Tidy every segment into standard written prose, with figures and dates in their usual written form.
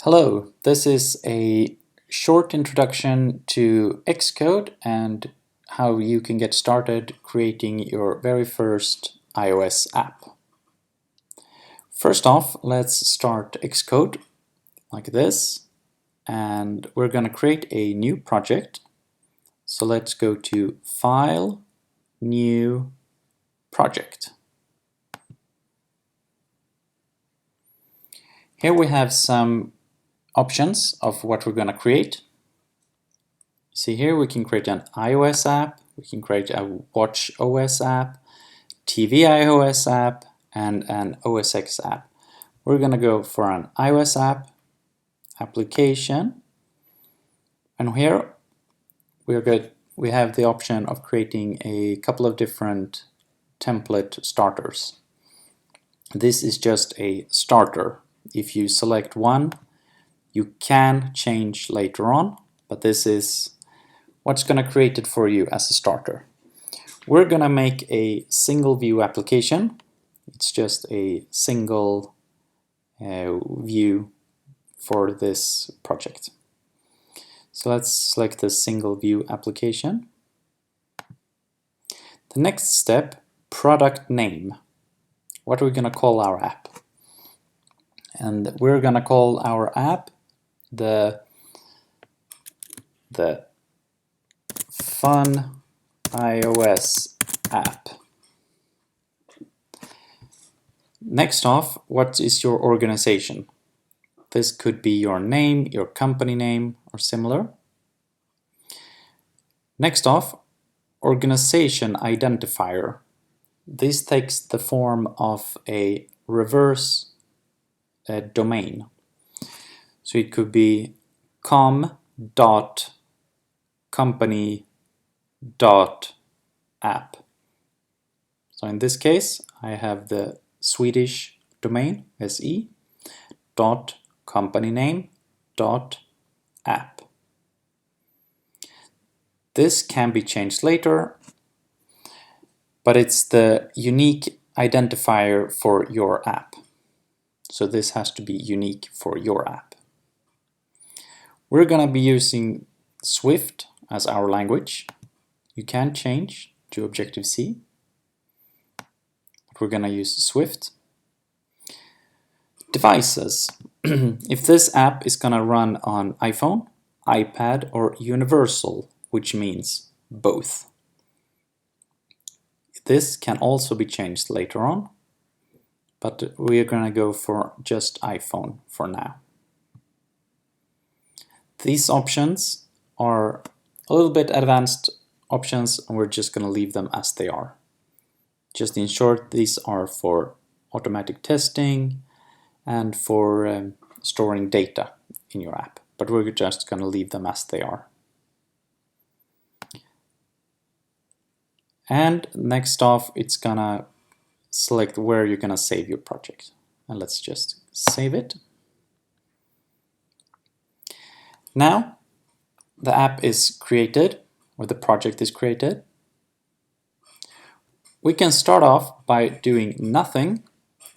Hello, this is a short introduction to Xcode and how you can get started creating your very first iOS app. First off, let's start Xcode like this, and we're going to create a new project. So let's go to File, New, Project. Here we have some options of what we're going to create. See here we can create an iOS app, we can create a Watch OS app, TV iOS app, and an OS X app. We're going to go for an iOS app, application, and here we have the option of creating a couple of different template starters. This is just a starter. If you select one, you can change later on, but this is what's going to create it for you as a starter. We're going to make a single view application. It's just a single view for this project. So let's select the single view application. The next step, product name. What are we going to call our app? And we're going to call our app the Fun iOS app. Next off, what is your organization? This could be your name, your company name, or similar. Next off, organization identifier. This takes the form of a reverse domain. So it could be com.company.app. So in this case, I have the Swedish domain, se, dot company name, dot app. This can be changed later, but it's the unique identifier for your app. So this has to be unique for your app. We're going to be using Swift as our language. You can change to Objective-C, but we're going to use Swift. Devices. If this app is going to run on iPhone, iPad, or Universal, which means both. This can also be changed later on, but we are going to go for just iPhone for now. These options are a little bit advanced options, and we're just going to leave them as they are. Just in short, these are for automatic testing and for storing data in your app, but we're just going to leave them as they are. And next off, it's going to select where you're going to save your project. And let's just save it. Now, the app is created, or the project is created. We can start off by doing nothing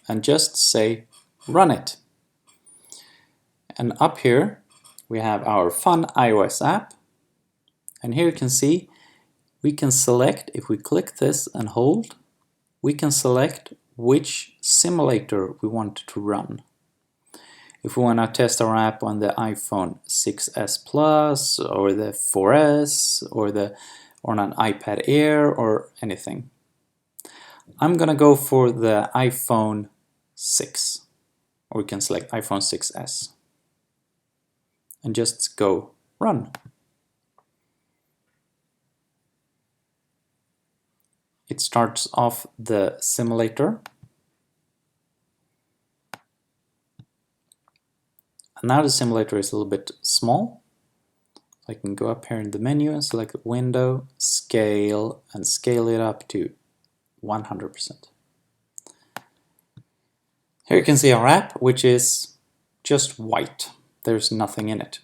and just say run it. And up here we have our Fun iOS app, and here you can see we can select, if we click this and hold, we can select which simulator we want to run. If we want to test our app on the iPhone 6s Plus or the 4s or on an iPad Air or anything. I'm gonna go for the iPhone 6, or we can select iPhone 6s and just go run. It starts off the simulator. And now the simulator is a little bit small. I can go up here in the menu and select Window, Scale, and scale it up to 100%. Here you can see our app, which is just white. There's nothing in it.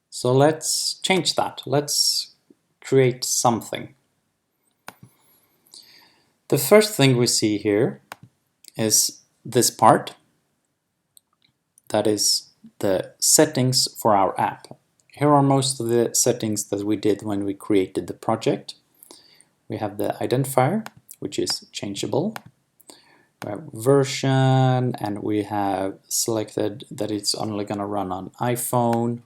So let's change that. Let's create something. The first thing we see here is this part. that is the settings for our app. Here are most of the settings that we did when we created the project. We have the identifier, which is changeable. We have version, and we have selected that it's only going to run on iPhone.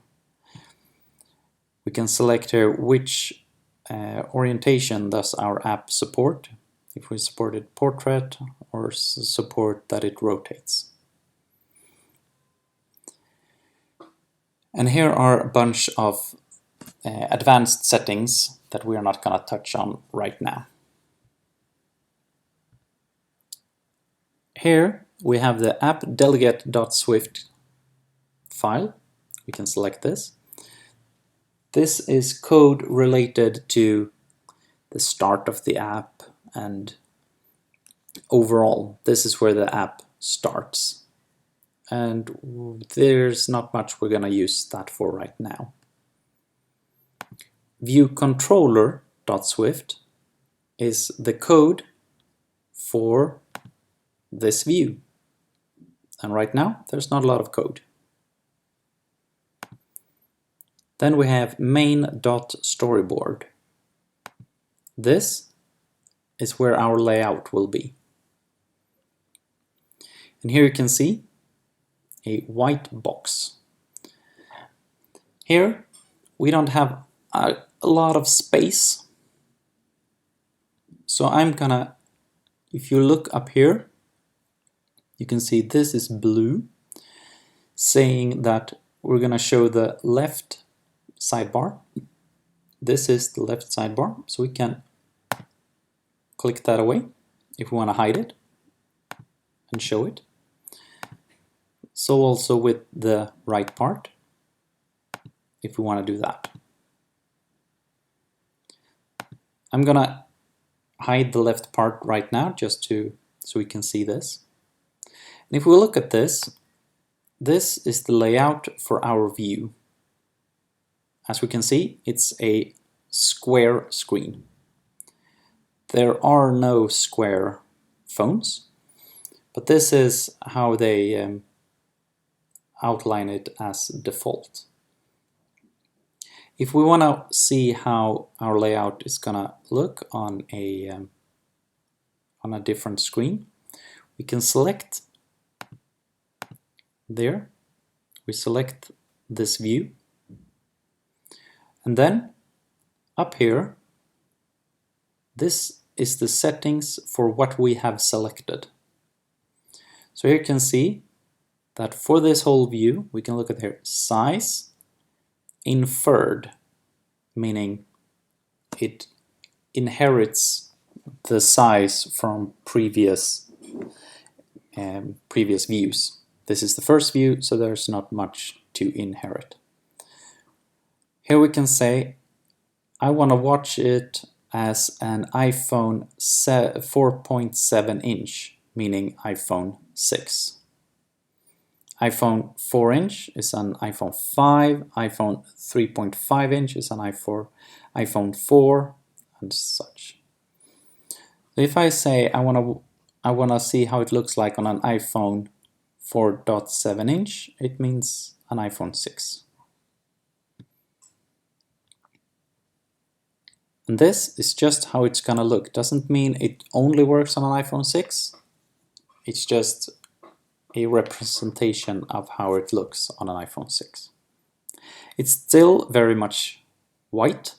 We can select here which orientation does our app support. If we supported portrait or support that it rotates. And here are a bunch of advanced settings that we are not going to touch on right now. Here we have the app delegate.swift file. We can select this. This is code related to the start of the app, and overall this is where the app starts. And there's not much we're going to use that for right now. ViewController.swift is the code for this view. And right now there's not a lot of code. Then we have main.storyboard. This is where our layout will be. And here you can see a white box. Here we don't have a lot of space. So I'm gonna, if you look up here, you can see this is blue, saying that we're gonna show the left sidebar. This is the left sidebar, so we can click that away if we want to hide it and show it. So also with the right part, if we want to do that. I'm gonna hide the left part right now just so we can see this. And if we look at this, this is the layout for our view. As we can see, it's a square screen. There are no square phones, but this is how they outline it as default. If we want to see how our layout is gonna look on a different screen, we can select there. We select this view, and then up here, this is the settings for what we have selected. So here you can see that for this whole view, we can look at here, size inferred, meaning it inherits the size from previous views. This is the first view, so there's not much to inherit. Here we can say, I want to watch it as an iPhone 4.7 inch, meaning iPhone 6. iPhone 4 inch is an iPhone 5, iPhone 3.5 inch is an iPhone 4, and such. So if I say I want to see how it looks like on an iPhone 4.7 inch, it means an iPhone 6. And this is just how it's gonna look. Doesn't mean it only works on an iPhone 6. It's just a representation of how it looks on an iPhone 6. It's still very much white.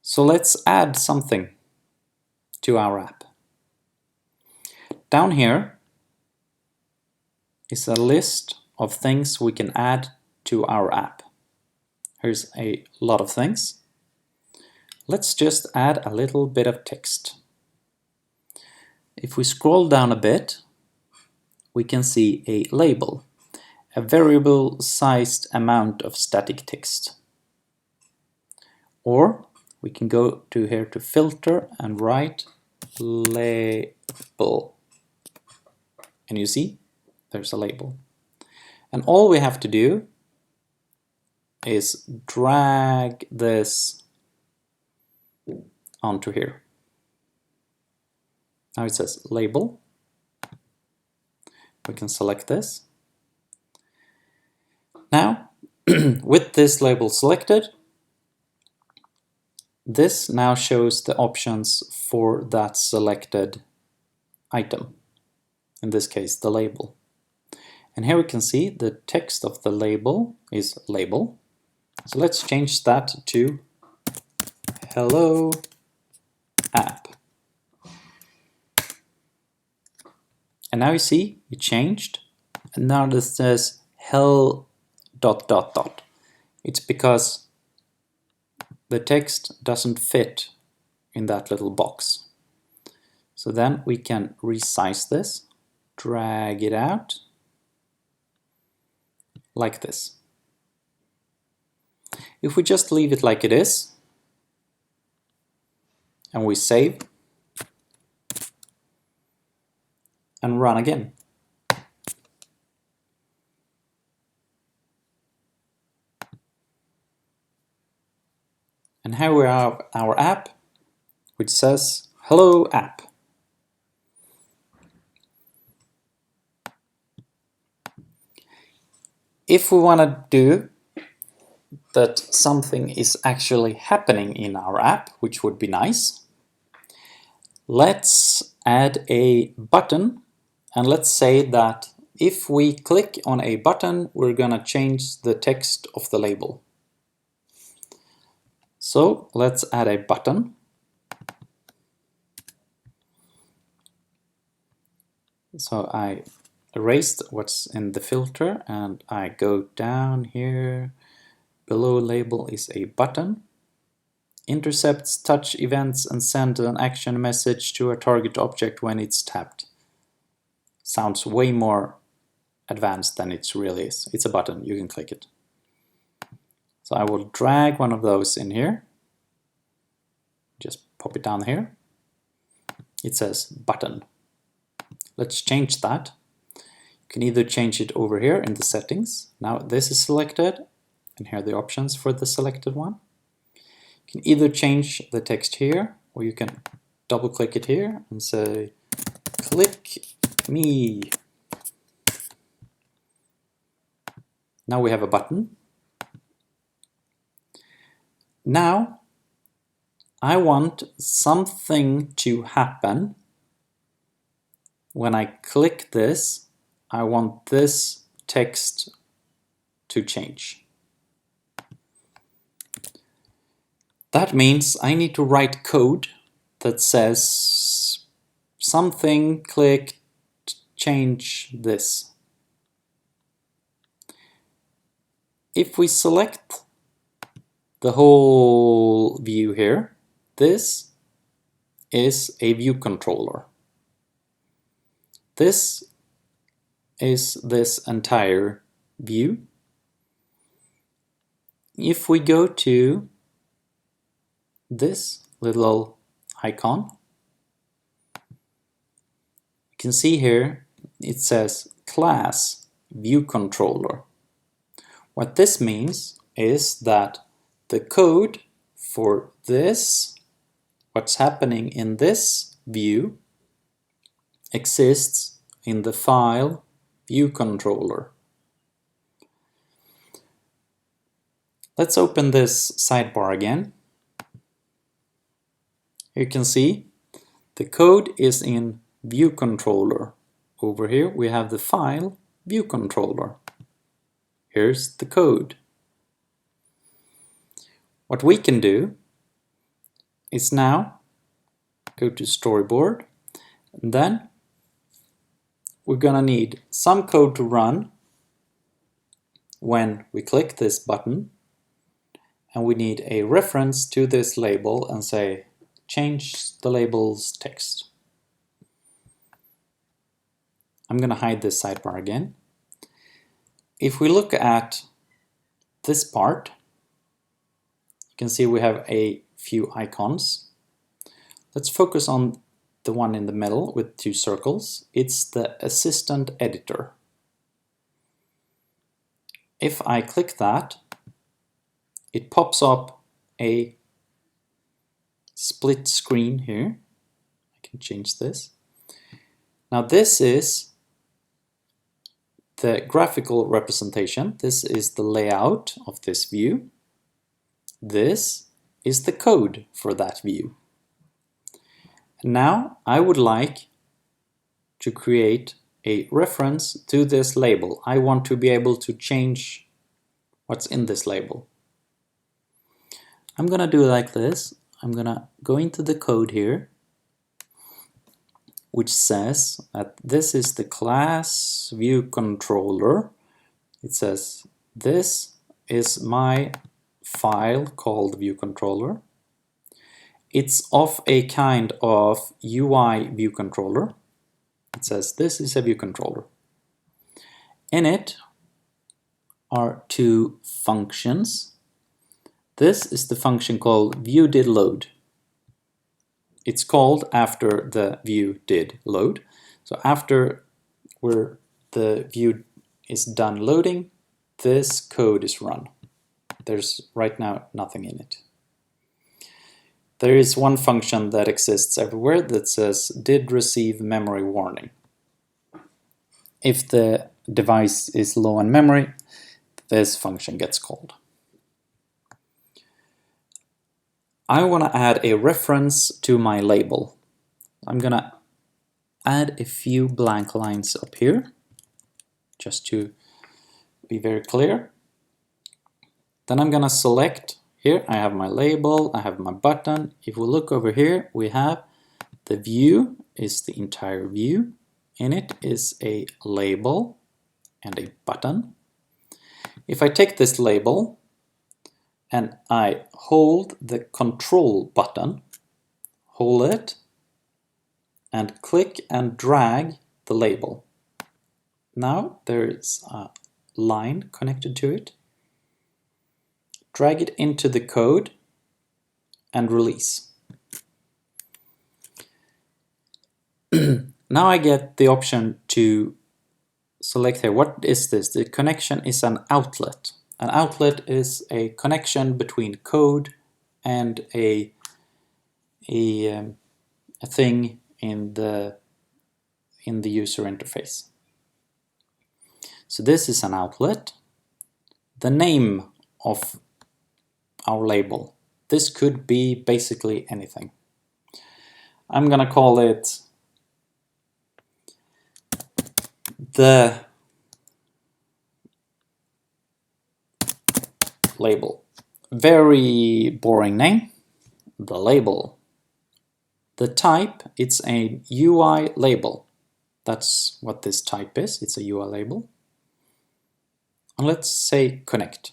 So let's add something to our app. Down here is a list of things we can add to our app. Here's a lot of things. Let's just add a little bit of text. If we scroll down a bit, we can see a label, a variable sized amount of static text. Or we can go to here to filter and write label. And you see, there's a label. And all we have to do is drag this onto here. Now it says label. We can select this. Now, with this label selected, this now shows the options for that selected item, in this case the label. And here we can see the text of the label is label. So let's change that to hello app. And now you see it changed. And now this says hell ... It's because the text doesn't fit in that little box. So then we can resize this, drag it out like this. If we just leave it like it is and we save and run again, and here we have our app which says hello app. If we want to do that something is actually happening in our app, which would be nice, let's add a button, and let's say that if we click on a button, we're gonna change the text of the label. So let's add a button. So I erased what's in the filter and I go down here. Below label is a button. Intercepts touch events and send an action message to a target object when it's tapped. Sounds way more advanced than it really is. It's a button, you can click it. So I will drag one of those in here. Just pop it down here. It says button. Let's change that. You can either change it over here in the settings. Now this is selected, and here are the options for the selected one. You can either change the text here, or you can double click it here and say click me. Now we have a button. Now I want something to happen. When I click this, I want this text to change. That means I need to write code that says something click, change this. If we select the whole view here, this is a view controller. This is this entire view. If we go to this little icon, you can see here it says class view controller. What this means is that the code for this, what's happening in this view, exists in the file view controller. Let's open this sidebar again. You can see the code is in view controller. Over here we have the file view controller. Here's the code. What we can do is now go to storyboard, and then we're gonna need some code to run when we click this button, and we need a reference to this label and say change the label's text. I'm gonna hide this sidebar again. If we look at this part, you can see we have a few icons. Let's focus on the one in the middle with two circles. It's the assistant editor. If I click that, it pops up a split screen here. I can change this. Now this is the graphical representation. This is the layout of this view. This is the code for that view. Now I would like to create a reference to this label. I want to be able to change what's in this label. I'm gonna do like this. I'm gonna go into the code here, which says that this is the class view controller. It says this is my file called view controller. It's of a kind of UI view controller. It says this is a view controller. In it are two functions. This is the function called viewDidLoad. It's called after the view did load. So after the view is done loading, this code is run. There's right now nothing in it. There is one function that exists everywhere that says did receive memory warning. If the device is low on memory, this function gets called. I want to add a reference to my label. I'm going to add a few blank lines up here, just to be very clear. Then I'm going to select, here I have my label, I have my button. If we look over here, we have the view is the entire view. In it is a label and a button. If I take this label and I hold the control button, hold it, and click and drag the label. Now there is a line connected to it. Drag it into the code and release. Now I get the option to select here. What is this? The connection is an outlet. An outlet is a connection between code and a thing in the user interface. So this is an outlet. The name of our label. This could be basically anything. I'm gonna call it the label. Very boring name. The label. The type, it's a UI label. That's what this type is. It's a UI label. And let's say connect.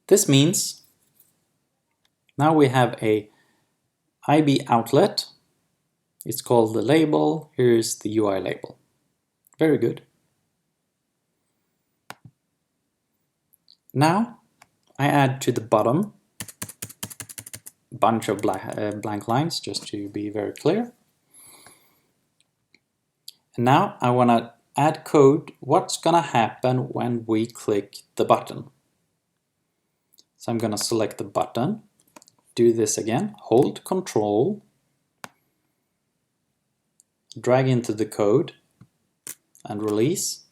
This means now we have a IB outlet. It's called the label. Here's the UI label. Very good. Now I add to the bottom a bunch of blank lines just to be very clear. And now I want to add code. What's going to happen when we click the button? So I'm going to select the button, do this again, hold Control, drag into the code and release.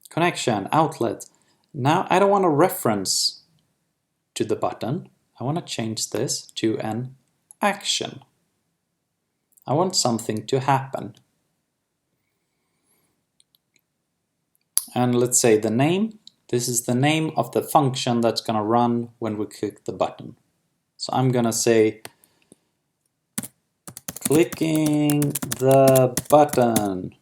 Connection, outlet. Now I don't want a reference to the button. I want to change this to an action. I want something to happen. And let's say the name. This is the name of the function that's going to run when we click the button. So I'm going to say clicking the button.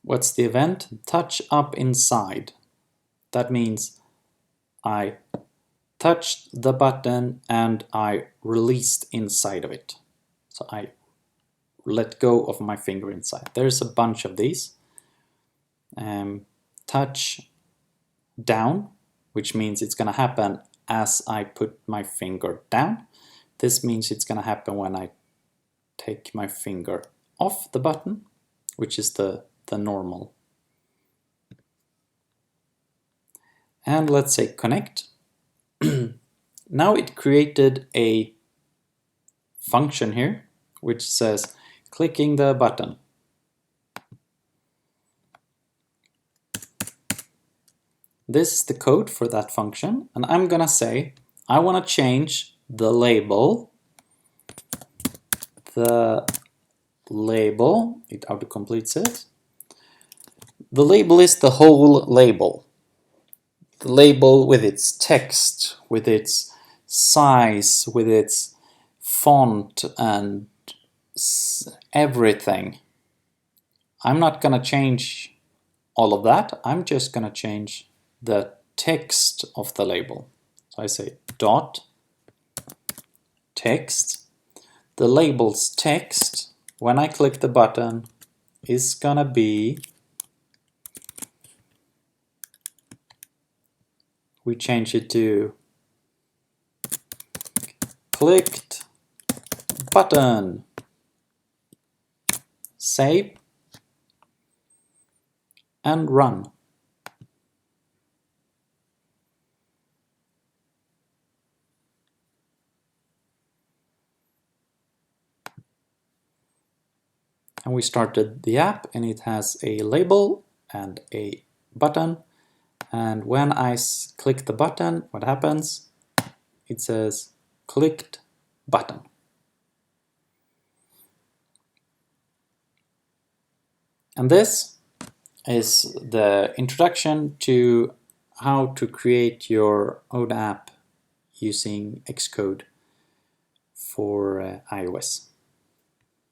What's the event? Touch up inside. That means I touched the button and I released inside of it. So I let go of my finger inside. There's a bunch of these. Touch down, which means it's going to happen as I put my finger down. This means it's going to happen when I take my finger off the button, which is the normal. And let's say connect. Now it created a function here which says clicking the button. This is the code for that function, and I'm gonna say I want to change the label. It autocompletes it. The label is the whole label. The label with its text, with its size, with its font and everything. I'm not gonna change all of that. I'm just gonna change the text of the label. So I say dot text. The label's text, when I click the button, is gonna be, we change it to clicked button. Save and run. And we started the app, and it has a label and a button. And when I click the button, what happens? It says clicked button. And this is the introduction to how to create your own app using Xcode for iOS.